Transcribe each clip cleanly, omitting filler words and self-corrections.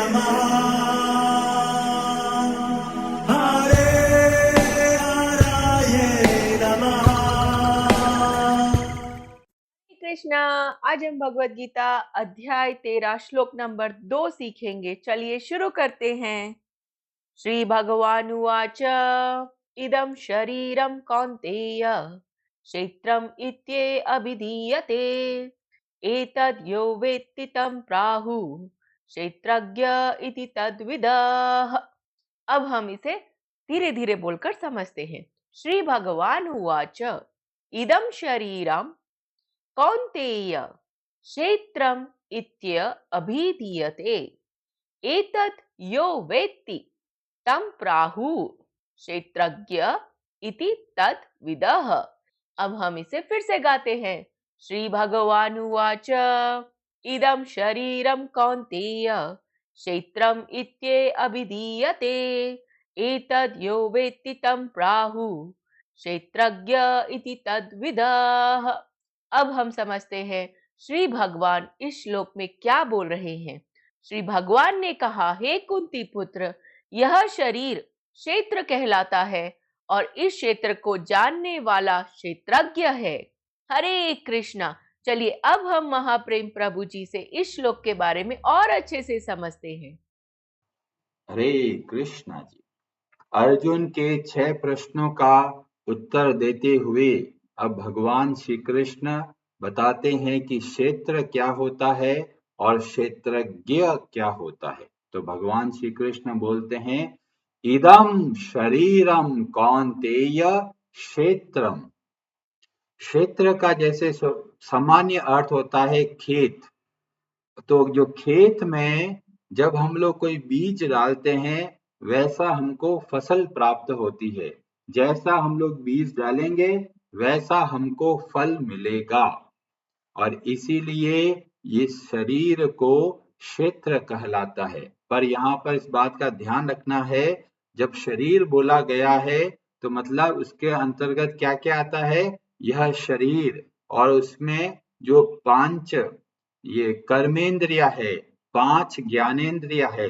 नमः हरे हराये नमः। कृष्णा। आज हम भगवत गीता अध्याय 13 श्लोक नंबर 2 सीखेंगे। चलिए शुरू करते हैं। श्री भगवान उवाच इदं शरीरं कौन्तेय क्षेत्रम् इत्ये अभिधीयते एतद् यो वेत्ति तं प्राहुः क्षेत्रज्ञ इति तद्विदः। अब हम इसे धीरे धीरे बोलकर समझते हैं। श्री भगवान उवाच इदं शरीरं कौन्तेय क्षेत्रम् इत्य अभिधीयते एतत् यो वेत्ति तं प्राहुः क्षेत्रज्ञ इति तद्विदः। अब हम इसे फिर से गाते हैं। श्री भगवान उवाच इदं शरीरं कौन्तेय क्षेत्रम् इत्ये अभिधीयते एतद् यो वेत्ति तं प्राहुः क्षेत्रज्ञ इति तद्विदः। अब हम समझते हैं श्री भगवान इस श्लोक में क्या बोल रहे हैं। श्री भगवान ने कहा, हे कुंती पुत्र, यह शरीर क्षेत्र कहलाता है और इस क्षेत्र को जानने वाला क्षेत्रज्ञ है। हरे कृष्णा। चलिए अब हम महाप्रेम प्रभु जी से इस श्लोक के बारे में और अच्छे से समझते हैं। हरे कृष्णा जी। अर्जुन के 6 प्रश्नों का उत्तर देते हुए अब भगवान श्री कृष्ण बताते हैं कि क्षेत्र क्या होता है और क्षेत्रज्ञ क्या होता है। तो भगवान श्री कृष्ण बोलते हैं, इदं शरीरम कौन्तेय क्षेत्रम। क्षेत्र का जैसे सामान्य अर्थ होता है खेत। तो जो खेत में जब हम लोग कोई बीज डालते हैं वैसा हमको फसल प्राप्त होती है। जैसा हम लोग बीज डालेंगे वैसा हमको फल मिलेगा और इसीलिए इस शरीर को क्षेत्र कहलाता है। पर यहाँ पर इस बात का ध्यान रखना है, जब शरीर बोला गया है तो मतलब उसके अंतर्गत क्या क्या आता है। यह शरीर और उसमें जो 5 ये कर्मेंद्रिय है, 5 ज्ञानेंद्रिय है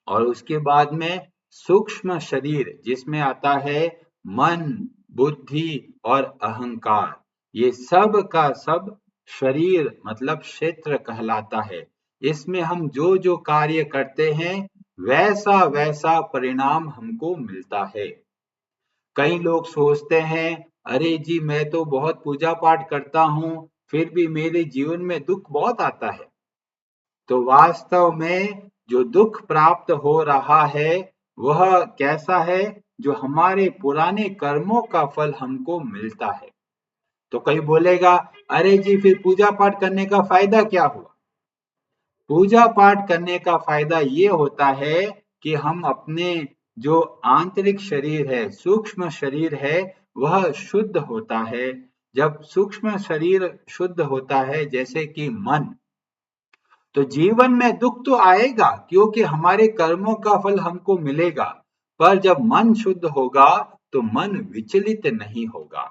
और उसके बाद में सूक्ष्म शरीर जिसमें आता है मन, बुद्धि और अहंकार। ये सब का सब शरीर मतलब क्षेत्र कहलाता है। इसमें हम जो जो कार्य करते हैं वैसा वैसा परिणाम हमको मिलता है। कई लोग सोचते हैं, अरे जी मैं तो बहुत पूजा पाठ करता हूँ फिर भी मेरे जीवन में दुख बहुत आता है। तो वास्तव में जो दुख प्राप्त हो रहा है वह कैसा है, जो हमारे पुराने कर्मों का फल हमको मिलता है। तो कोई बोलेगा, अरे जी फिर पूजा पाठ करने का फायदा क्या हुआ। पूजा पाठ करने का फायदा ये होता है कि हम अपने जो आंतरिक शरीर है, सूक्ष्म शरीर है, वह शुद्ध होता है। जब सूक्ष्म शरीर शुद्ध होता है जैसे कि मन, तो जीवन में दुख तो आएगा क्योंकि हमारे कर्मों का फल हमको मिलेगा। पर जब मन शुद्ध होगा तो मन विचलित नहीं होगा।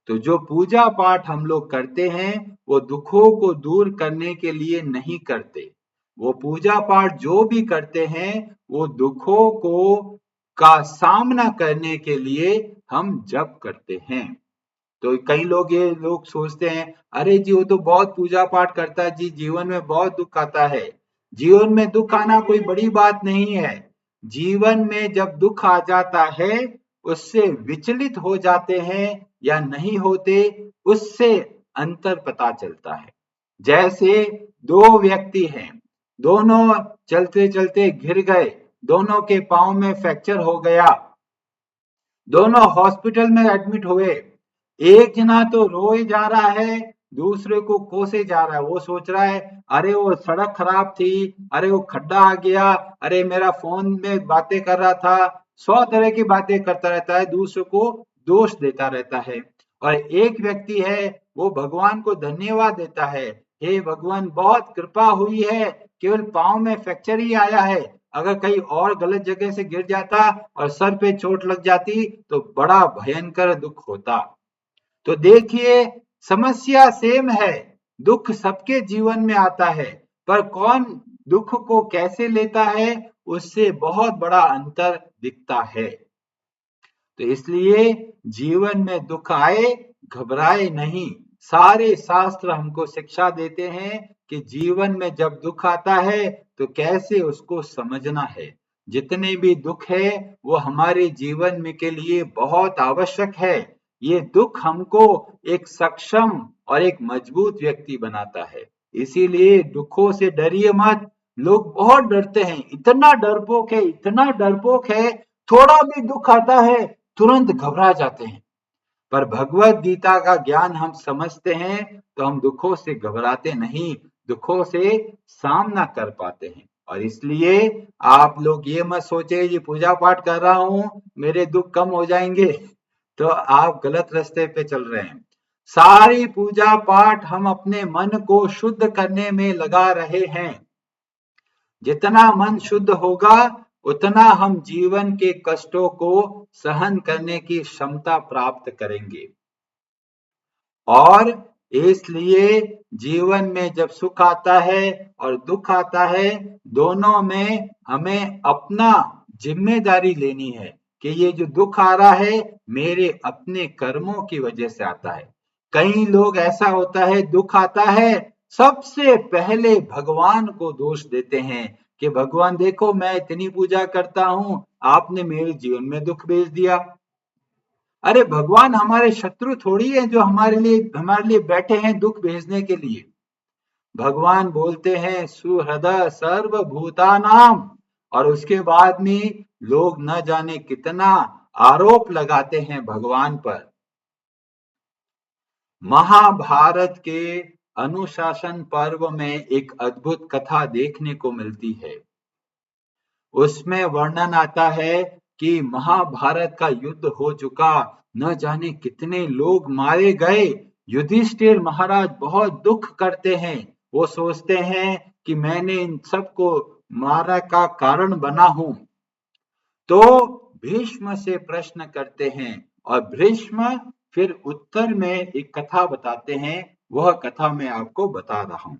तो जो पूजा पाठ हम लोग करते हैं वो दुखों को दूर करने के लिए नहीं करते। वो पूजा पाठ जो भी करते हैं वो दुखों को का सामना करने के लिए हम जप करते हैं। तो कई लोग ये लोग सोचते हैं, अरे जी वो तो बहुत पूजा पाठ करता है जी, जीवन में बहुत दुख आता है। जीवन में दुख आना कोई बड़ी बात नहीं है। जीवन में जब दुख आ जाता है उससे विचलित हो जाते हैं या नहीं होते, उससे अंतर पता चलता है। जैसे 2 व्यक्ति हैं, दोनों चलते चलते गिर गए, दोनों के पांव में फ्रैक्चर हो गया, दोनों हॉस्पिटल में एडमिट हुए। एक जना तो रोए जा रहा है, दूसरे को कोसे जा रहा है। वो सोच रहा है, अरे वो सड़क खराब थी, अरे वो खड्डा आ गया, अरे मेरा फोन में बातें कर रहा था। 100 तरह की बातें करता रहता है, दूसरे को दोष देता रहता है। और एक व्यक्ति है वो भगवान को धन्यवाद देता है, हे भगवान बहुत कृपा हुई है, केवल पांव में फ्रैक्चर ही आया है, अगर कहीं और गलत जगह से गिर जाता और सर पे चोट लग जाती तो बड़ा भयंकर दुख होता। तो देखिए समस्या सेम है, दुख सबके जीवन में आता है, पर कौन दुख को कैसे लेता है उससे बहुत बड़ा अंतर दिखता है। तो इसलिए जीवन में दुख आए घबराए नहीं। सारे शास्त्र हमको शिक्षा देते हैं कि जीवन में जब दुख आता है तो कैसे उसको समझना है। जितने भी दुख है वो हमारे जीवन में के लिए बहुत आवश्यक है। ये दुख हमको एक सक्षम और एक मजबूत व्यक्ति बनाता है। इसीलिए दुखों से डरिए मत। लोग बहुत डरते हैं, इतना डरपोक है, इतना डरपोक है, थोड़ा भी दुख आता है तुरंत घबरा जाते हैं। पर भगवत गीता का ज्ञान हम समझते हैं तो हम दुखों से घबराते नहीं, दुखों से सामना कर पाते हैं। और इसलिए आप लोग ये मत सोचे ये पूजा पाठ कर रहा हूं मेरे दुख कम हो जाएंगे, तो आप गलत रास्ते पे चल रहे हैं। सारी पूजा पाठ हम अपने मन को शुद्ध करने में लगा रहे हैं। जितना मन शुद्ध होगा उतना हम जीवन के कष्टों को सहन करने की क्षमता प्राप्त करेंगे। और इसलिए जीवन में जब सुख आता है और दुख आता है दोनों में हमें अपना जिम्मेदारी लेनी है कि ये जो दुख आ रहा है मेरे अपने कर्मों की वजह से आता है। कई लोग ऐसा होता है दुख आता है सबसे पहले भगवान को दोष देते हैं कि भगवान देखो मैं इतनी पूजा करता हूं आपने मेरे जीवन में दुख भेज दिया। अरे भगवान हमारे शत्रु थोड़ी है जो हमारे लिए बैठे हैं दुख भेजने के लिए। भगवान बोलते हैं सुहृदय सर्वभूतानाम, और उसके बाद में लोग न जाने कितना आरोप लगाते हैं भगवान पर। महाभारत के अनुशासन पर्व में एक अद्भुत कथा देखने को मिलती है। उसमें वर्णन आता है कि महाभारत का युद्ध हो चुका, न जाने कितने लोग मारे गए। युधिष्ठिर महाराज बहुत दुख करते हैं, वो सोचते हैं कि मैंने इन सबको मारा का कारण बना हूं। तो भीष्म से प्रश्न करते हैं और भीष्म फिर उत्तर में एक कथा बताते हैं, वह कथा मैं आपको बता रहा हूं।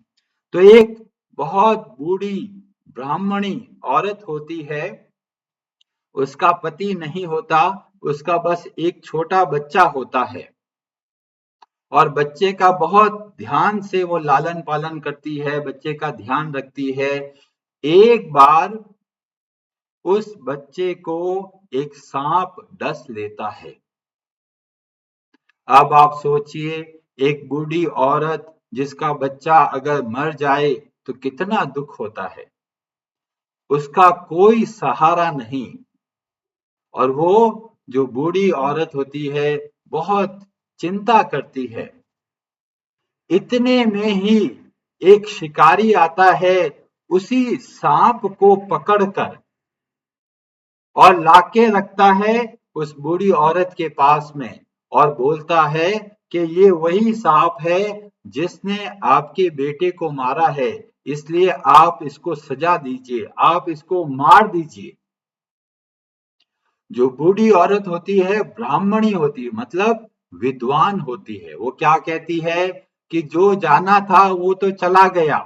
तो एक बहुत बूढ़ी ब्राह्मणी औरत होती है, उसका पति नहीं होता, उसका बस एक छोटा बच्चा होता है और बच्चे का बहुत ध्यान से वो लालन पालन करती है, बच्चे का ध्यान रखती है। एक बार उस बच्चे को एक सांप डस लेता है। अब आप सोचिए एक बूढ़ी औरत जिसका बच्चा अगर मर जाए तो कितना दुख होता है। उसका कोई सहारा नहीं, और वो जो बूढ़ी औरत होती है बहुत चिंता करती है। इतने में ही एक शिकारी आता है, उसी सांप को पकड़कर और लाके रखता है उस बूढ़ी औरत के पास में और बोलता है कि ये वही सांप है जिसने आपके बेटे को मारा है, इसलिए आप इसको सजा दीजिए, आप इसको मार दीजिए। जो बूढ़ी औरत होती है ब्राह्मणी होती है, मतलब विद्वान होती है। वो क्या कहती है कि जो जाना था वो तो चला गया,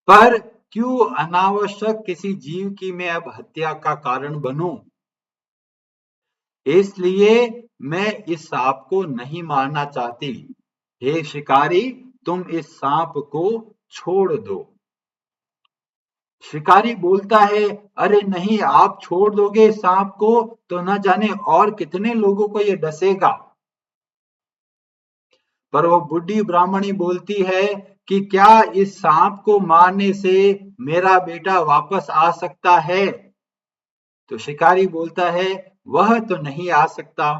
पर क्यों अनावश्यक किसी जीव की मैं अब हत्या का कारण बनूं। इसलिए मैं इस सांप को नहीं मारना चाहती। हे शिकारी तुम इस सांप को छोड़ दो। शिकारी बोलता है अरे नहीं, आप छोड़ दोगे सांप को तो न जाने और कितने लोगों को ये डसेगा। पर वो बुढ़ी ब्राह्मणी बोलती है कि क्या इस सांप को मारने से मेरा बेटा वापस आ सकता है। तो शिकारी बोलता है वह तो नहीं आ सकता।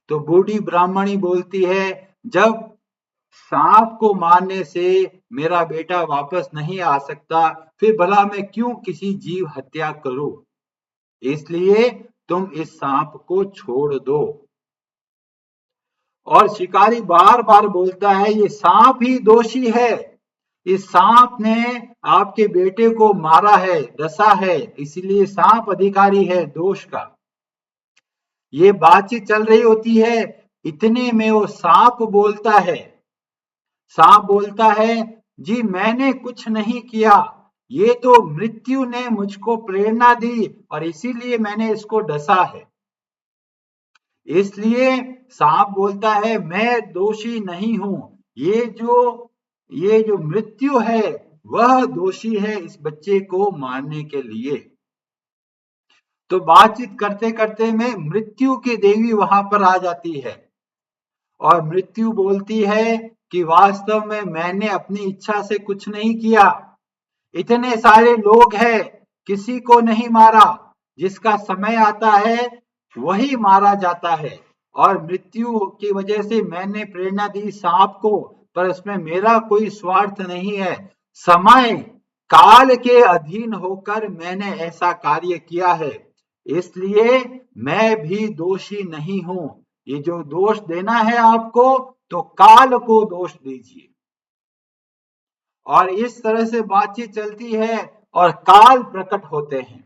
तो बूढ़ी ब्राह्मणी बोलती है जब सांप को मारने से मेरा बेटा वापस नहीं आ सकता फिर भला मैं क्यों किसी जीव हत्या करूं, इसलिए तुम इस सांप को छोड़ दो। और शिकारी बार बार बोलता है ये सांप ही दोषी है, इस सांप ने आपके बेटे को मारा है, डसा है, इसलिए सांप अधिकारी है दोष का। ये बातचीत चल रही होती है, इतने में वो सांप बोलता है। सांप बोलता है जी मैंने कुछ नहीं किया, ये तो मृत्यु ने मुझको प्रेरणा दी और इसीलिए मैंने इसको डसा है। इसलिए सांप बोलता है मैं दोषी नहीं हूं, ये जो मृत्यु है वह दोषी है इस बच्चे को मारने के लिए। तो बातचीत करते करते में मृत्यु की देवी वहां पर आ जाती है और मृत्यु बोलती है कि वास्तव में मैंने अपनी इच्छा से कुछ नहीं किया, इतने सारे लोग हैं, किसी को नहीं मारा, जिसका समय आता है वही मारा जाता है और मृत्यु की वजह से मैंने प्रेरणा दी सांप को, पर इसमें मेरा कोई स्वार्थ नहीं है। समय काल के अधीन होकर मैंने ऐसा कार्य किया है, इसलिए मैं भी दोषी नहीं हूं। ये जो दोष देना है आपको तो काल को दोष दीजिए। और इस तरह से बातचीत चलती है और काल प्रकट होते हैं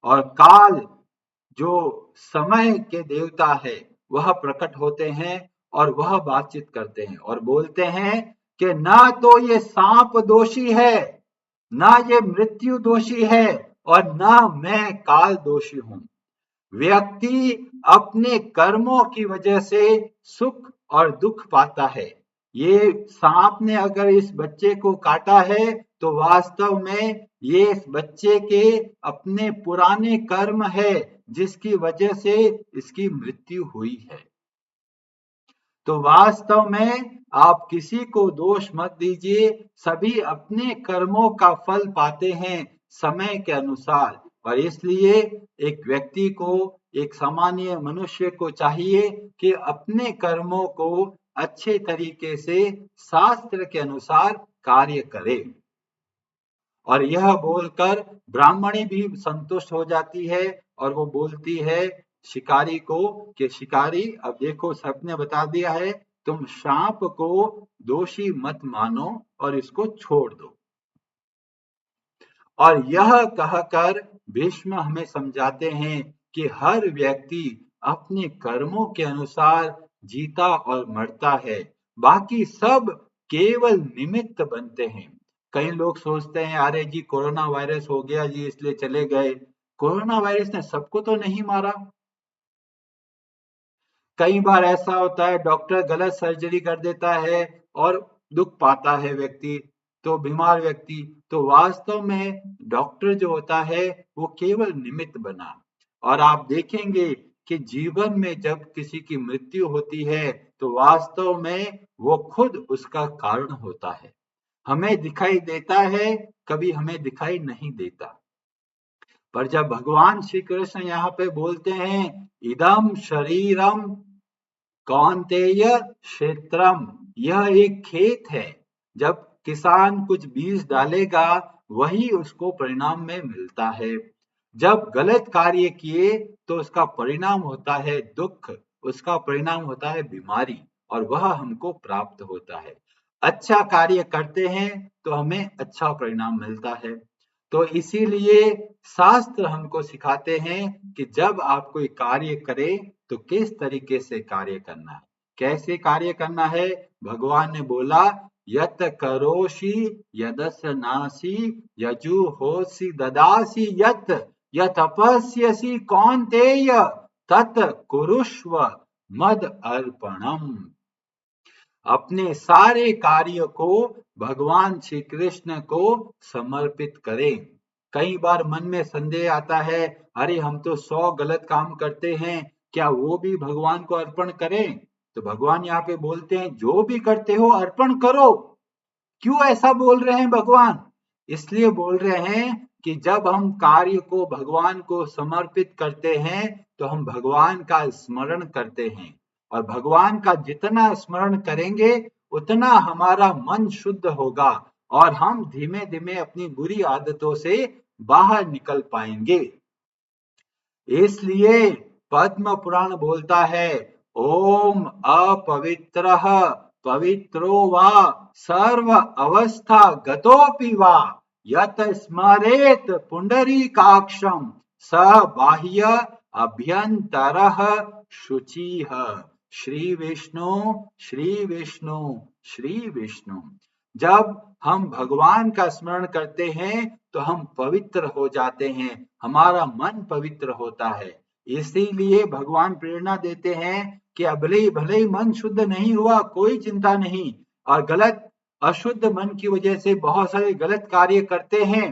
और काल जो समय के देवता है वह प्रकट होते हैं और वह बातचीत करते हैं और बोलते हैं कि ना तो ये सांप दोषी है, ना ये मृत्यु दोषी है और ना मैं काल दोषी हूं। व्यक्ति अपने कर्मों की वजह से सुख और दुख पाता है। ये सांप ने अगर इस बच्चे को काटा है तो वास्तव में ये इस बच्चे के अपने पुराने कर्म है जिसकी वजह से इसकी मृत्यु हुई है। तो वास्तव में आप किसी को दोष मत दीजिए, सभी अपने कर्मों का फल पाते हैं समय के अनुसार। और इसलिए एक व्यक्ति को, एक सामान्य मनुष्य को चाहिए कि अपने कर्मों को अच्छे तरीके से शास्त्र के अनुसार कार्य करे। और यह बोलकर ब्राह्मणी भी संतुष्ट हो जाती है और वो बोलती है शिकारी को कि शिकारी अब देखो सबने बता दिया है, तुम सांप को दोषी मत मानो और इसको छोड़ दो। और यह कहकर भीष्म हमें समझाते हैं कि हर व्यक्ति अपने कर्मों के अनुसार जीता और मरता है, बाकी सब केवल निमित्त बनते हैं। कई लोग सोचते हैं अरे जी कोरोना वायरस हो गया जी इसलिए चले गए, कोरोना वायरस ने सबको तो नहीं मारा। कई बार ऐसा होता है डॉक्टर गलत सर्जरी कर देता है और दुख पाता है व्यक्ति, तो बीमार व्यक्ति, तो वास्तव में डॉक्टर जो होता है वो केवल निमित्त बना। और आप देखेंगे कि जीवन में जब किसी की मृत्यु होती है तो वास्तव में वो खुद उसका कारण होता है। हमें दिखाई देता है, कभी हमें दिखाई नहीं देता। पर जब भगवान श्री कृष्ण यहाँ पे बोलते हैं इदम शरीरम कौन्तेय क्षेत्रम, यह एक खेत है, जब किसान कुछ बीज डालेगा वही उसको परिणाम में मिलता है। जब गलत कार्य किए तो उसका परिणाम होता है दुख, उसका परिणाम होता है बीमारी और वह हमको प्राप्त होता है। अच्छा कार्य करते हैं तो हमें अच्छा परिणाम मिलता है। तो इसीलिए शास्त्र हमको सिखाते हैं कि जब आप कोई कार्य करें तो किस तरीके से कार्य करना है, कैसे कार्य करना है। भगवान ने बोला यत करोषि यदसनासि यजुहोसि ददासि यत यतपस्यसि कौन्तेय तत कुरुष्व मद अर्पणम। अपने सारे कार्य को भगवान श्री कृष्ण को समर्पित करें। कई बार मन में संदेह आता है अरे हम तो 100 गलत काम करते हैं, क्या वो भी भगवान को अर्पण करें? तो भगवान यहाँ पे बोलते हैं जो भी करते हो अर्पण करो। क्यों ऐसा बोल रहे हैं भगवान? इसलिए बोल रहे हैं कि जब हम कार्य को भगवान को समर्पित करते हैं तो हम भगवान का स्मरण करते हैं और भगवान का जितना स्मरण करेंगे उतना हमारा मन शुद्ध होगा और हम धीमे धीमे अपनी बुरी आदतों से बाहर निकल पाएंगे। इसलिए पद्म पुराण बोलता है ओम अपवित्रः पवित्रो वा सर्व अवस्था गतोपि वा यत स्मरेत पुंडरीकाक्षम स बाह्य अभ्यंतरः शुचिः। श्री विष्णु श्री विष्णु श्री विष्णु। जब हम भगवान का स्मरण करते हैं तो हम पवित्र हो जाते हैं, हमारा मन पवित्र होता है। इसीलिए भगवान प्रेरणा देते हैं कि भले भले ही मन शुद्ध नहीं हुआ कोई चिंता नहीं, और गलत अशुद्ध मन की वजह से बहुत सारे गलत कार्य करते हैं,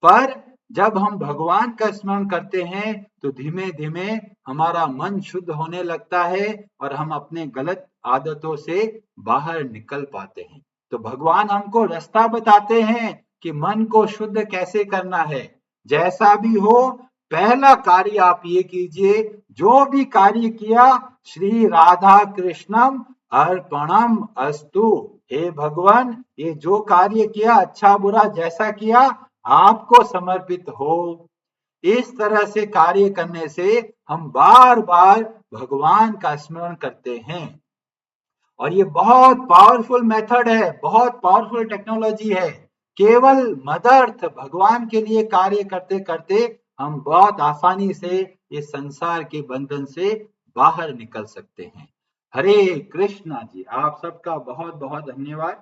पर जब हम भगवान का स्मरण करते हैं तो धीमे धीमे हमारा मन शुद्ध होने लगता है और हम अपने गलत आदतों से बाहर निकल पाते हैं। तो भगवान हमको रास्ता बताते हैं कि मन को शुद्ध कैसे करना है। जैसा भी हो, पहला कार्य आप ये कीजिए, जो भी कार्य किया श्री राधा कृष्णम अर्पणम अस्तु। हे भगवान, ये जो कार्य किया अच्छा बुरा जैसा किया आपको समर्पित हो। इस तरह से कार्य करने से हम बार बार भगवान का स्मरण करते हैं, और ये बहुत पावरफुल मेथड है, बहुत पावरफुल टेक्नोलॉजी है। केवल मदर्थ भगवान के लिए कार्य करते करते हम बहुत आसानी से इस संसार के बंधन से बाहर निकल सकते हैं। हरे कृष्णा जी, आप सबका बहुत बहुत धन्यवाद।